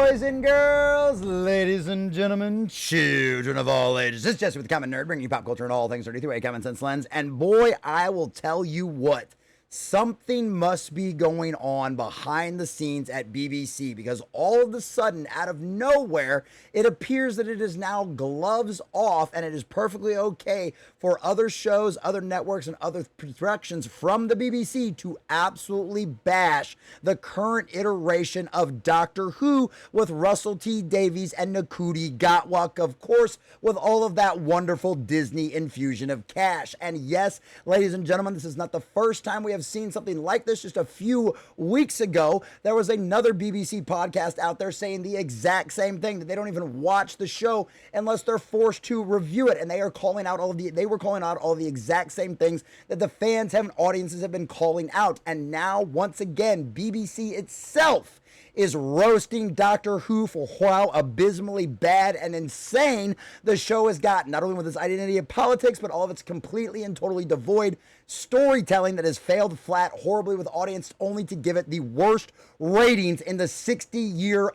boys and girls, ladies and gentlemen, children of all ages. This is Jesse with the Common Nerd, bringing you pop culture and all things nerdy through a common sense lens. And boy, I will tell you what, something must be going on behind the scenes at BBC, because all of a sudden, out of nowhere, it appears that it is now gloves off and it is perfectly okay for other shows, other networks, and other productions from the BBC to absolutely bash the current iteration of Doctor Who with Russell T Davies and Ncuti Gatwa, of course, with all of that wonderful Disney infusion of cash. And yes, ladies and gentlemen, this is not the first time we have seen something like this. Just a few weeks ago, there was another BBC podcast out there saying the exact same thing, that they don't even watch the show unless they're forced to review it, and they were calling out all the exact same things that the fans and audiences have been calling out. And now, once again, BBC itself is roasting Doctor Who for how abysmally bad and insane the show has gotten, not only with its identity of politics, but all of its completely and totally devoid storytelling that has failed flat horribly with audience, only to give it the worst ratings in the 60-year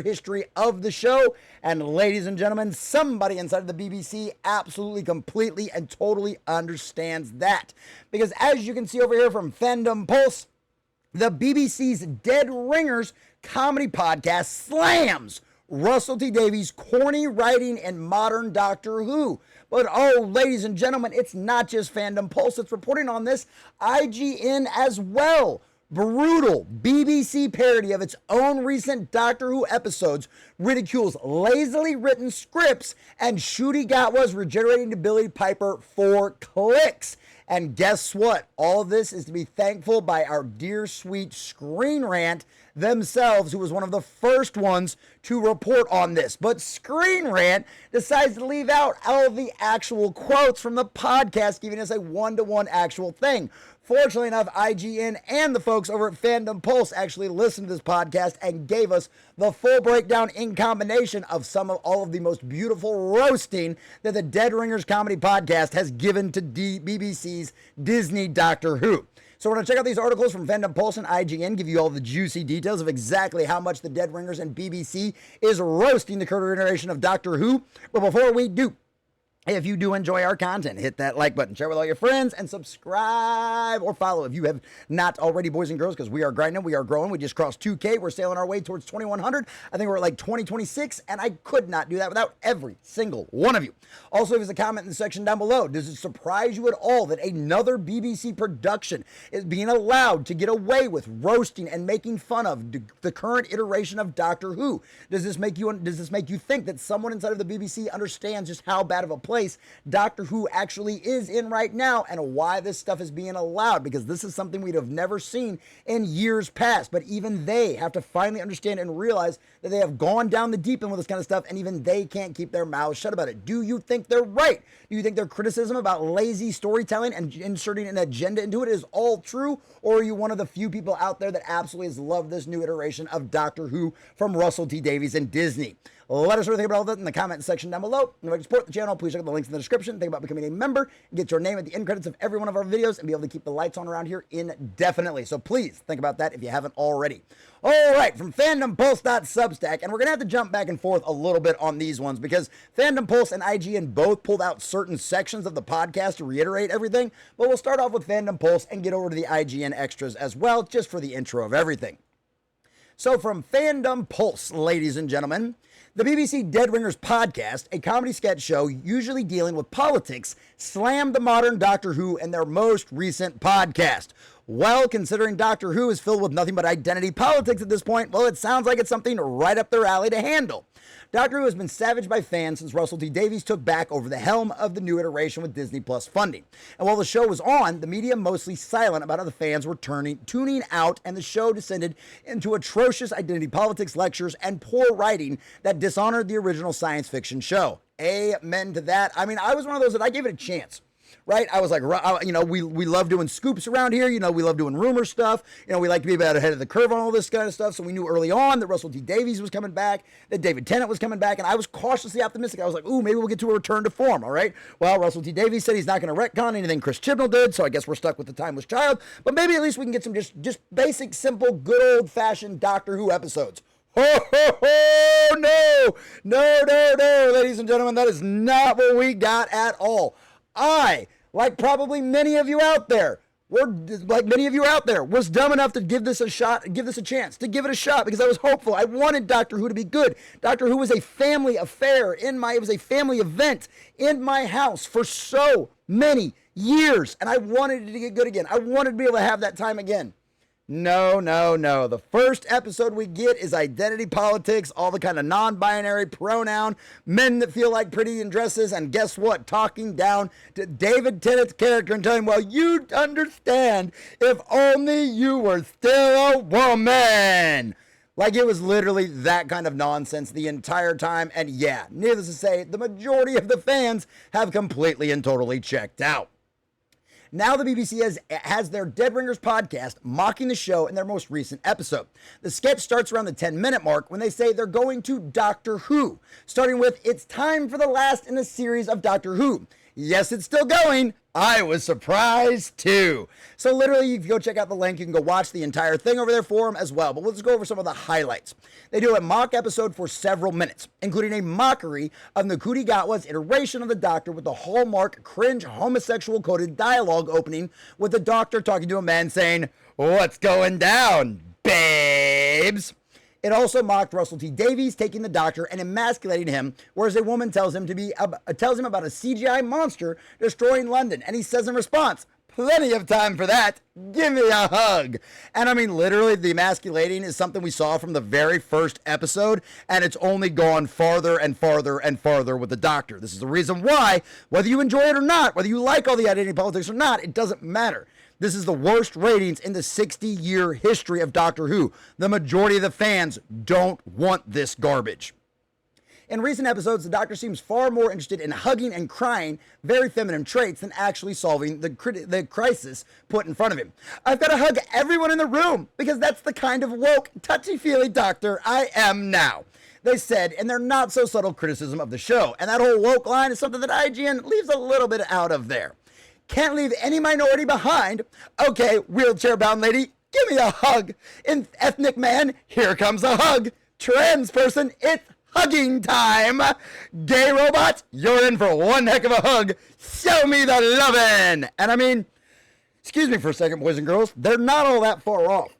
history of the show. And ladies and gentlemen, somebody inside of the BBC absolutely, completely, and totally understands that, because as you can see over here from Fandom Pulse, the BBC's Dead Ringers comedy podcast slams Russell T Davies' corny writing in modern Doctor Who. But oh, ladies and gentlemen, it's not just Fandom Pulse that's reporting on this. IGN as well. Brutal BBC parody of its own recent Doctor Who episodes ridicules lazily written scripts and Ncuti Gatwa's regenerating to Billie Piper for clicks. And guess what? All of this is to be thankful by our dear sweet Screen Rant themselves, who was one of the first ones to report on this. But Screen Rant decides to leave out all of the actual quotes from the podcast, giving us a one-to-one actual thing. Fortunately enough, IGN and the folks over at Fandom Pulse actually listened to this podcast and gave us the full breakdown in combination of all of the most beautiful roasting that the Dead Ringers comedy podcast has given to BBC's Disney Doctor Who. So we're going to check out these articles from Fandom Pulse and IGN, give you all the juicy details of exactly how much the Dead Ringers and BBC is roasting the current iteration of Doctor Who. But before we do, if you do enjoy our content, hit that like button, share with all your friends, and subscribe or follow if you have not already, boys and girls, because we are grinding, we are growing. We just crossed 2K. We're sailing our way towards 2,100. I think we're at like 2026, and I could not do that without every single one of you. Also, leave us a comment in the section down below. Does it surprise you at all that another BBC production is being allowed to get away with roasting and making fun of the current iteration of Doctor Who? Does this make you think that someone inside of the BBC understands just how bad of a place Doctor Who actually is in right now, and why this stuff is being allowed? Because this is something we'd have never seen in years past. But even they have to finally understand and realize that they have gone down the deep end with this kind of stuff, and even they can't keep their mouths shut about it. Do you think they're right? Do you think their criticism about lazy storytelling and inserting an agenda into it is all true? Or are you one of the few people out there that absolutely has loved this new iteration of Doctor Who from Russell T Davies and Disney? Let us know what you think about all that in the comment section down below. And if you'd like to support the channel, please check out the links in the description. Think about becoming a member and get your name at the end credits of every one of our videos and be able to keep the lights on around here indefinitely. So please think about that if you haven't already. All right, from fandompulse.substack, and we're going to have to jump back and forth a little bit on these ones because Fandom Pulse and IGN both pulled out certain sections of the podcast to reiterate everything. But we'll start off with Fandom Pulse and get over to the IGN extras as well, just for the intro of everything. So from Fandom Pulse, ladies and gentlemen, the BBC Dead Ringers podcast, a comedy sketch show usually dealing with politics, slammed the modern Doctor Who in their most recent podcast. Well, considering Doctor Who is filled with nothing but identity politics at this point, well, it sounds like it's something right up their alley to handle. Doctor Who has been savaged by fans since Russell T Davies took back over the helm of the new iteration with Disney Plus funding. And while the show was on, the media mostly silent about how the fans were tuning out, and the show descended into atrocious identity politics lectures and poor writing that dishonored the original science fiction show. Amen to that. I mean, I was one of those that I gave it a chance. Right? I was like, you know, we love doing scoops around here. You know, we love doing rumor stuff. You know, we like to be about ahead of the curve on all this kind of stuff. So we knew early on that Russell T Davies was coming back, that David Tennant was coming back, and I was cautiously optimistic. I was like, ooh, maybe we'll get to a return to form, all right? Well, Russell T Davies said he's not going to retcon anything Chris Chibnall did, so I guess we're stuck with The Timeless Child. But maybe at least we can get some just basic, simple, good old-fashioned Doctor Who episodes. Ho, ho, ho, no, no, no, no, ladies and gentlemen, that is not what we got at all. I, like probably many of you out there, was dumb enough to give this a shot, give this a chance, to give it a shot because I was hopeful. I wanted Doctor Who to be good. Doctor Who was a family affair it was a family event in my house for so many years, and I wanted it to get good again. I wanted to be able to have that time again. No, no, no. The first episode we get is identity politics, all the kind of non-binary pronoun, men that feel like pretty in dresses, and guess what? Talking down to David Tennant's character and telling him, well, you'd understand if only you were still a woman. Like, it was literally that kind of nonsense the entire time, and yeah, needless to say, the majority of the fans have completely and totally checked out. Now the BBC has their Dead Ringers podcast mocking the show in their most recent episode. The sketch starts around the 10-minute mark when they say they're going to Doctor Who, starting with, it's time for the last in a series of Doctor Who. Yes, it's still going. I was surprised too. So literally, if you go check out the link, you can go watch the entire thing over their forum as well. But let's go over some of the highlights. They do a mock episode for several minutes, including a mockery of Ncuti Gatwa's iteration of the Doctor with the hallmark cringe homosexual coded dialogue opening with the Doctor talking to a man saying, "What's going down, babes?" It also mocked Russell T Davies taking the Doctor and emasculating him, whereas a woman tells him about a CGI monster destroying London, and he says in response, "Plenty of time for that. Give me a hug." And I mean, literally, the emasculating is something we saw from the very first episode, and it's only gone farther and farther and farther with the Doctor. This is the reason why, whether you enjoy it or not, whether you like all the identity politics or not, it doesn't matter. This is the worst ratings in the 60-year history of Doctor Who. The majority of the fans don't want this garbage. In recent episodes, the Doctor seems far more interested in hugging and crying, very feminine traits, than actually solving the crisis put in front of him. I've got to hug everyone in the room because that's the kind of woke, touchy-feely Doctor I am now, they said in their not-so-subtle criticism of the show. And that whole woke line is something that IGN leaves a little bit out of there. Can't leave any minority behind. Okay, wheelchair-bound lady, give me a hug. In ethnic man, here comes a hug. Trans person, it's hugging time. Gay robot, you're in for one heck of a hug. Show me the lovin'. And I mean, excuse me for a second, boys and girls, they're not all that far off.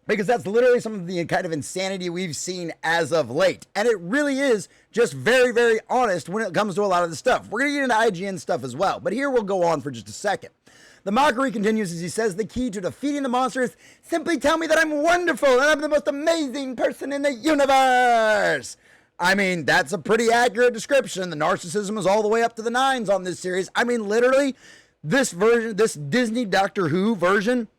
Because that's literally some of the kind of insanity we've seen as of late. And it really is just very, very honest when it comes to a lot of the stuff. We're going to get into IGN stuff as well, but here we'll go on for just a second. The mockery continues as he says the key to defeating the monster is simply tell me that I'm wonderful and I'm the most amazing person in the universe. I mean, that's a pretty accurate description. The narcissism is all the way up to the nines on this series. I mean, literally, this version, this Disney Doctor Who version,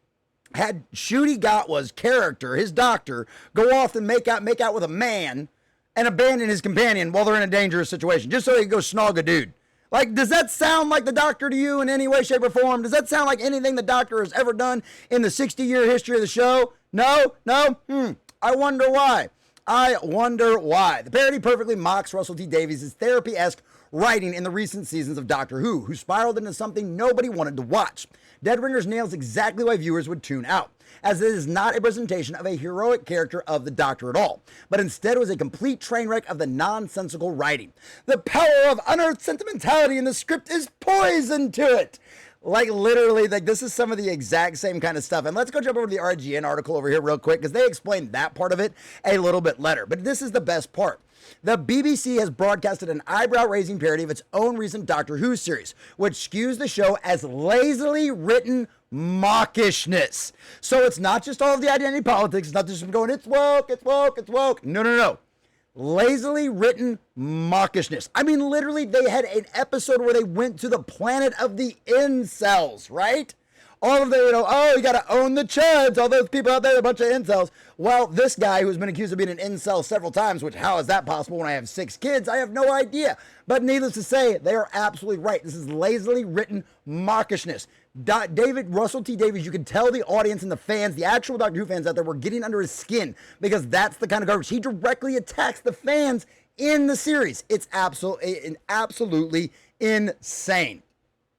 had Ncuti Gatwa's character, his Doctor, go off and make out with a man and abandon his companion while they're in a dangerous situation, just so he can go snog a dude. Like, does that sound like the Doctor to you in any way, shape, or form? Does that sound like anything the Doctor has ever done in the 60-year history of the show? No? No? I wonder why. The parody perfectly mocks Russell T Davies' therapy-esque writing in the recent seasons of Doctor Who spiraled into something nobody wanted to watch. Dead Ringers nails exactly why viewers would tune out, as it is not a presentation of a heroic character of the Doctor at all, but instead was a complete train wreck of the nonsensical writing. The power of unearthed sentimentality in the script is poison to it. Like, literally, like, this is some of the exact same kind of stuff. And let's go jump over to the RGN article over here real quick, because they explain that part of it a little bit later. But this is the best part. The BBC has broadcasted an eyebrow-raising parody of its own recent Doctor Who series, which skews the show as lazily written mockishness. So it's not just all of the identity politics. It's not just going, it's woke, it's woke, it's woke. No, no, no. Lazily written mockishness. I mean, literally, they had an episode where they went to the planet of the incels, right? All of the, oh, you got to own the chuds. All those people out there, a bunch of incels. Well, this guy who's been accused of being an incel several times, which how is that possible when I have 6 kids? I have no idea. But needless to say, they are absolutely right. This is lazily written mockishness. Russell T Davies, you can tell the audience and the fans, the actual Doctor Who fans out there, were getting under his skin because that's the kind of garbage. He directly attacks the fans in the series. It's absolutely insane.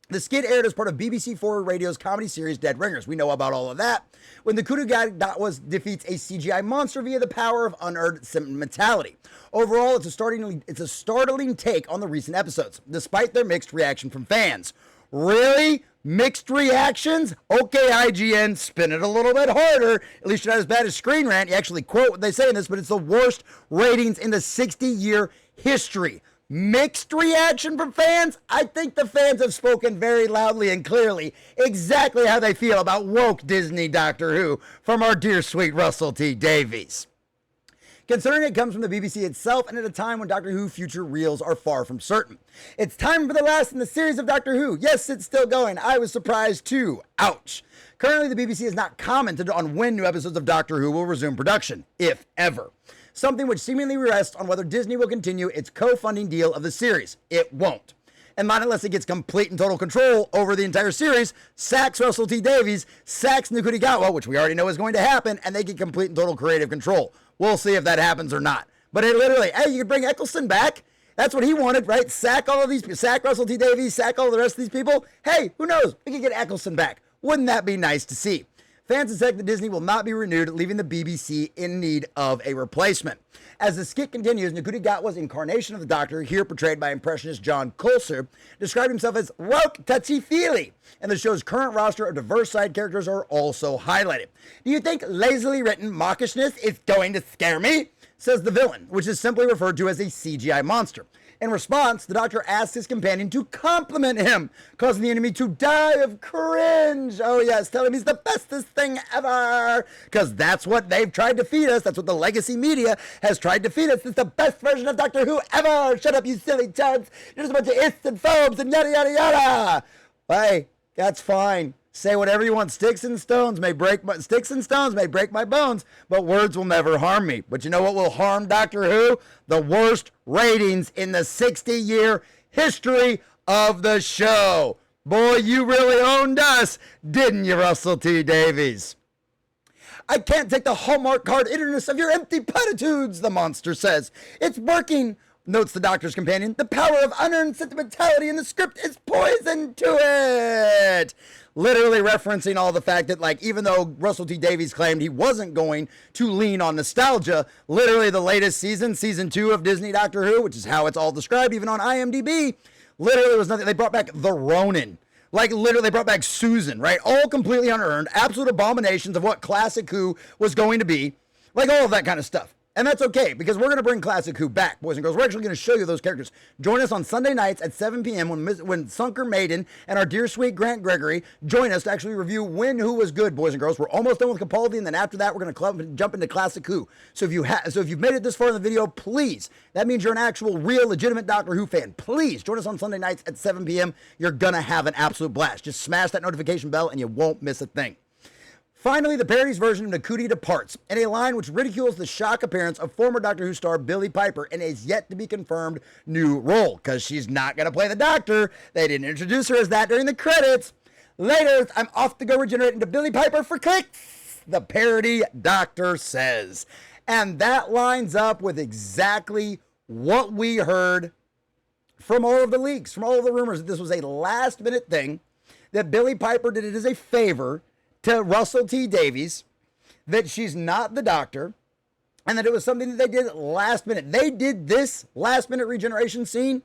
The skit aired as part of BBC Forward Radio's comedy series Dead Ringers. We know about all of that. When the coup de grace defeats a CGI monster via the power of unearned sentimentality. Overall, it's a startling take on the recent episodes, despite their mixed reaction from fans. Really? Mixed reactions? Okay, IGN, spin it a little bit harder. At least you're not as bad as Screen Rant. You actually quote what they say in this, but it's the worst ratings in the 60-year history. Mixed reaction from fans? I think the fans have spoken very loudly and clearly exactly how they feel about woke Disney Doctor Who from our dear sweet Russell T Davies. Considering it comes from the BBC itself and at a time when Doctor Who future reels are far from certain. It's time for the last in the series of Doctor Who. Yes, it's still going. I was surprised too. Ouch. Currently, the BBC has not commented on when new episodes of Doctor Who will resume production, if ever. Something which seemingly rests on whether Disney will continue its co-funding deal of the series. It won't. And not unless it gets complete and total control over the entire series, sacks Russell T Davies, sacks Nukurigawa, which we already know is going to happen, and they get complete and total creative control. We'll see if that happens or not. But it literally, hey, you could bring Eccleston back. That's what he wanted, right? Sack all of these, sack Russell T Davies, sack all the rest of these people. Hey, who knows? We could get Eccleston back. Wouldn't that be nice to see? Fans suspect that Disney will not be renewed, leaving the BBC in need of a replacement. As the skit continues, Nukurigawa's incarnation of the Doctor, here portrayed by impressionist John Coulter, described himself as woke touchy-feely, and the show's current roster of diverse side characters are also highlighted. Do you think lazily written mawkishness is going to scare me? Says the villain, which is simply referred to as a CGI monster. In response, the Doctor asks his companion to compliment him, causing the enemy to die of cringe. Oh yes, tell him he's the bestest thing ever, because that's what they've tried to feed us. That's what the legacy media has tried to feed us. It's the best version of Doctor Who ever. Shut up, you silly chuds. You're just a bunch of ists and phobes and yada yada yada. Hey, that's fine. Say whatever you want. Sticks and stones may break my bones, but words will never harm me. But you know what will harm Doctor Who? The worst ratings in the 60-year history of the show. Boy, you really owned us, didn't you, Russell T Davies? I can't take the Hallmark card interness of your empty platitudes, the monster says. It's working, notes the Doctor's companion. The power of unearned sentimentality in the script is poison to it. Literally referencing all the fact that, like, even though Russell T Davies claimed he wasn't going to lean on nostalgia, literally the latest season 2 of Disney Doctor Who, which is how it's all described, even on IMDb, literally was nothing. They brought back the Ronin. Like, literally, they brought back Susan, right? All completely unearned, absolute abominations of what Classic Who was going to be. Like, all of that kind of stuff. And that's okay, because we're going to bring Classic Who back, boys and girls. We're actually going to show you those characters. Join us on Sunday nights at 7 p.m. when Sunker Maiden and our dear sweet Grant Gregory join us to actually review when Who was good, boys and girls. We're almost done with Capaldi, and then after that, we're going to jump into Classic Who. So if you've made it this far in the video, please, that means you're an actual, real, legitimate Doctor Who fan. Please join us on Sunday nights at 7 p.m. You're going to have an absolute blast. Just smash that notification bell, and you won't miss a thing. Finally, the parody's version of Nakuti departs in a line which ridicules the shock appearance of former Doctor Who star Billie Piper in a yet to be confirmed new role, because she's not going to play the Doctor. They didn't introduce her as that during the credits. Later, I'm off to go regenerate into Billie Piper for clicks, the parody Doctor says. And that lines up with exactly what we heard from all of the leaks, from all of the rumors, that this was a last-minute thing, that Billie Piper did it as a favor to Russell T Davies, that she's not the Doctor, and that it was something that they did last minute. They did this last minute regeneration scene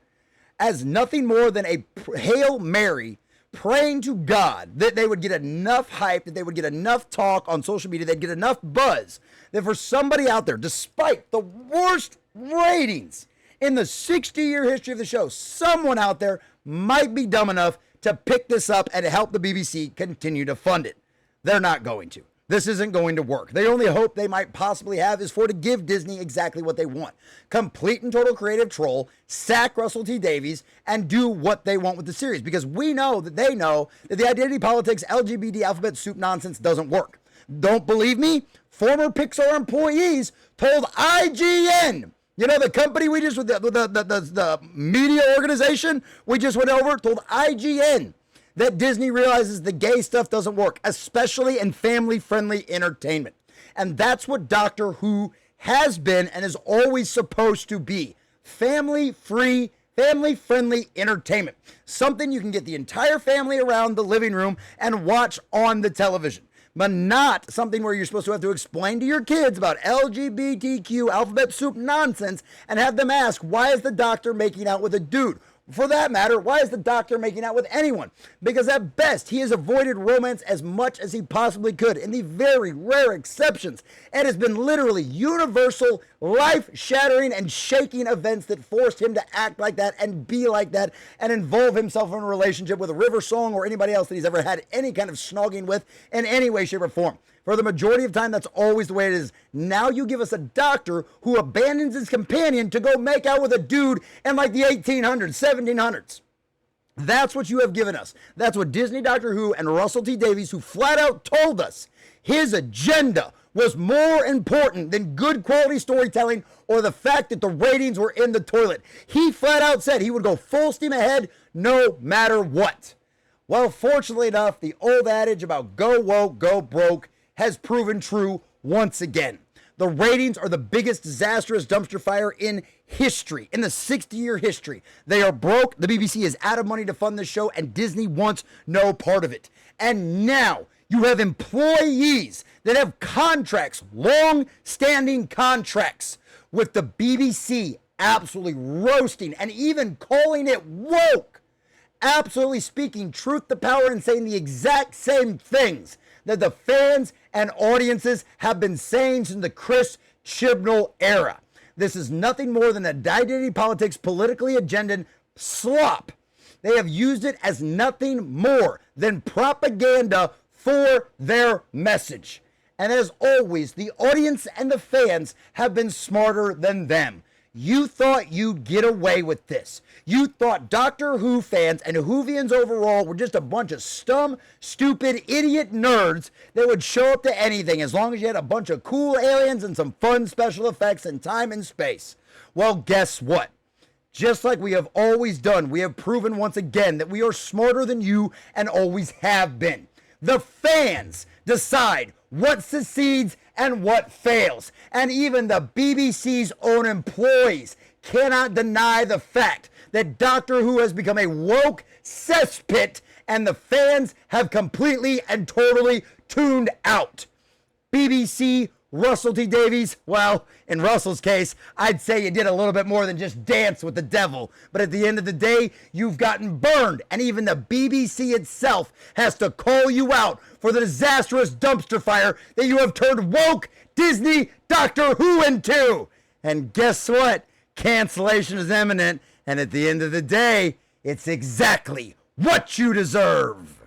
as nothing more than a Hail Mary, praying to God that they would get enough hype, that they would get enough talk on social media, they'd get enough buzz, that for somebody out there, despite the worst ratings in the 60-year history of the show, someone out there might be dumb enough to pick this up and help the BBC continue to fund it. They're not going to. This isn't going to work. The only hope they might possibly have is to give Disney exactly what they want. Complete and total creative troll, sack Russell T Davies, and do what they want with the series. Because we know that they know that the identity politics, LGBT alphabet soup nonsense doesn't work. Don't believe me? Former Pixar employees told IGN, you know, the company we just, the media organization we just went over, told IGN that Disney realizes the gay stuff doesn't work, especially in family-friendly entertainment. And that's what Doctor Who has been and is always supposed to be. Family-free, family-friendly entertainment. Something you can get the entire family around the living room and watch on the television. But not something where you're supposed to have to explain to your kids about LGBTQ alphabet soup nonsense and have them ask, why is the doctor making out with a dude? For that matter, why is the doctor making out with anyone? Because at best, he has avoided romance as much as he possibly could. In the very rare exceptions, it has been literally universal, life-shattering, and shaking events that forced him to act like that and be like that and involve himself in a relationship with River Song or anybody else that he's ever had any kind of snogging with in any way, shape, or form. For the majority of time, that's always the way it is. Now you give us a doctor who abandons his companion to go make out with a dude in like the 1800s, 1700s. That's what you have given us. That's what Disney Doctor Who and Russell T Davies, who flat out told us his agenda was more important than good quality storytelling or the fact that the ratings were in the toilet. He flat out said he would go full steam ahead no matter what. Well, fortunately enough, the old adage about go woke, go broke has proven true once again. The ratings are the biggest disastrous dumpster fire in history, in the 60-year history. They are broke, the BBC is out of money to fund the show, and Disney wants no part of it. And now you have employees that have contracts, long-standing contracts, with the BBC absolutely roasting and even calling it woke. Absolutely speaking truth to power and saying the exact same things that the fans and audiences have been saying since the Chris Chibnall era. This is nothing more than a identity politics, politically agendaed slop. They have used it as nothing more than propaganda for their message. And as always, the audience and the fans have been smarter than them. You thought you'd get away with this. You thought Doctor Who fans and Whovians overall were just a bunch of stupid, idiot nerds that would show up to anything as long as you had a bunch of cool aliens and some fun special effects in time and space. Well, guess what? Just like we have always done, we have proven once again that we are smarter than you and always have been. The fans decide what succeeds and what fails. And even the BBC's own employees cannot deny the fact that Doctor Who has become a woke cesspit and the fans have completely and totally tuned out. BBC, Russell T Davies, well, in Russell's case, I'd say you did a little bit more than just dance with the devil. But at the end of the day, you've gotten burned. And even the BBC itself has to call you out for the disastrous dumpster fire that you have turned woke Disney Doctor Who into. And guess what? Cancellation is imminent. And at the end of the day, it's exactly what you deserve.